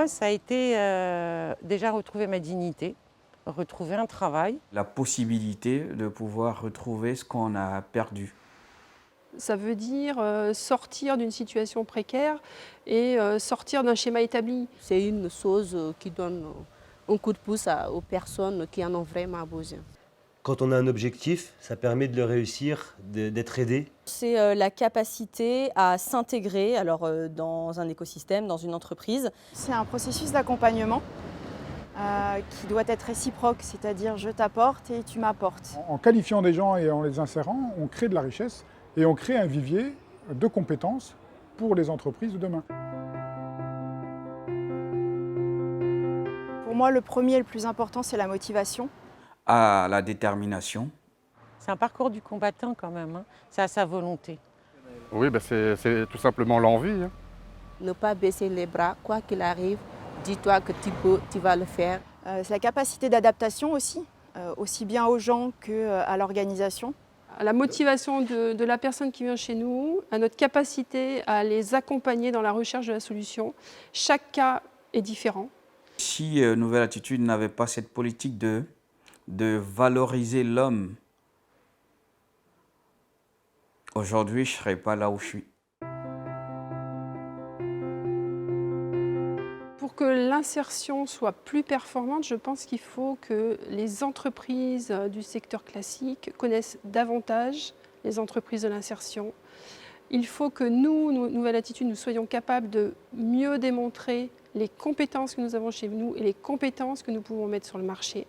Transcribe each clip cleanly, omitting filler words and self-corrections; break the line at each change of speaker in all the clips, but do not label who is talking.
moi, ça a été déjà retrouver ma dignité, retrouver un travail.
La possibilité de pouvoir retrouver ce qu'on a perdu.
Ça veut dire sortir d'une situation précaire et sortir d'un schéma établi.
C'est une chose qui donne un coup de pouce aux personnes qui en ont vraiment besoin.
Quand on a un objectif, ça permet de le réussir, d'être aidé.
C'est la capacité à s'intégrer dans un écosystème, dans une entreprise.
C'est un processus d'accompagnement qui doit être réciproque, c'est-à-dire je t'apporte et tu m'apportes.
En qualifiant des gens et en les insérant, on crée de la richesse et on crée un vivier de compétences pour les entreprises de demain.
Pour moi, le premier et le plus important, c'est la motivation.
À la détermination.
C'est un parcours du combattant quand même, hein. C'est à sa volonté.
Oui, c'est tout simplement l'envie.
Ne pas baisser les bras, quoi qu'il arrive, dis-toi que tu peux, tu vas le faire.
C'est la capacité d'adaptation aussi bien aux gens qu'à l'organisation.
À la motivation de la personne qui vient chez nous, à notre capacité à les accompagner dans la recherche de la solution. Chaque cas est différent.
Si Nouvelle Attitude n'avait pas cette politique de valoriser l'homme, aujourd'hui, je ne serais pas là où je suis.
Pour que l'insertion soit plus performante, je pense qu'il faut que les entreprises du secteur classique connaissent davantage les entreprises de l'insertion. Il faut que nous, Nouvelle Attitude, nous soyons capables de mieux démontrer les compétences que nous avons chez nous et les compétences que nous pouvons mettre sur le marché.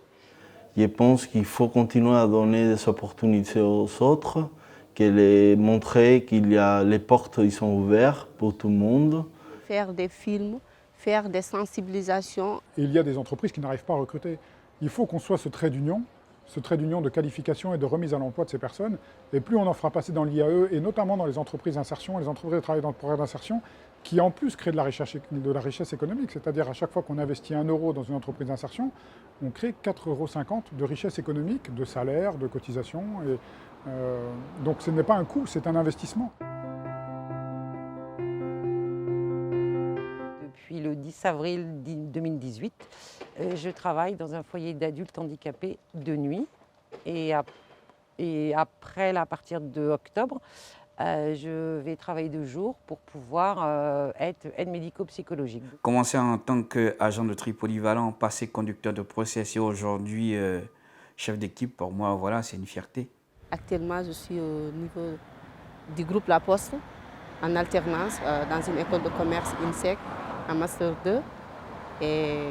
Je pense qu'il faut continuer à donner des opportunités aux autres, les montrer les portes ils sont ouvertes pour tout le monde.
Faire des films, faire des sensibilisations.
Et il y a des entreprises qui n'arrivent pas à recruter. Il faut qu'on soit ce trait d'union de qualification et de remise à l'emploi de ces personnes. Et plus on en fera passer dans l'IAE, et notamment dans les entreprises d'insertion, les entreprises de travail dans le programme d'insertion, qui en plus créent de la richesse économique. C'est-à-dire à chaque fois qu'on investit 1 euro dans une entreprise d'insertion, on crée 4,50 € de richesse économique, de salaire, de cotisation. Donc ce n'est pas un coût, c'est un investissement.
Depuis le 10 avril 2018, je travaille dans un foyer d'adultes handicapés de nuit. Et après, à partir de octobre, je vais travailler de jour pour pouvoir être aide médico-psychologique.
Commencer en tant qu'agent de tri polyvalent, passer conducteur de process et aujourd'hui chef d'équipe, pour moi, voilà, c'est une fierté.
Actuellement, je suis au niveau du groupe La Poste, en alternance dans une école de commerce INSEC, en Master 2, et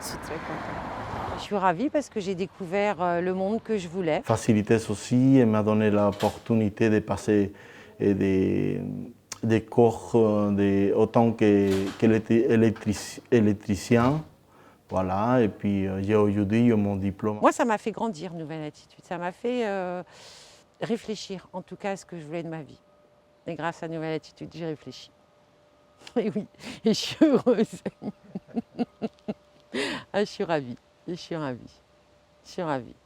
je suis très contente.
Je suis ravie parce que j'ai découvert le monde que je voulais.
Facilité aussi, elle m'a donné l'opportunité de passer des cours autant qu'électricien. Voilà, et puis j'ai aujourd'hui mon diplôme.
Moi, ça m'a fait grandir, Nouvelle Attitude. Ça m'a fait réfléchir, en tout cas, à ce que je voulais de ma vie. Et grâce à Nouvelle Attitude, j'ai réfléchi. Et oui, et je suis heureuse. Je suis ravie, je suis ravie, je suis ravie.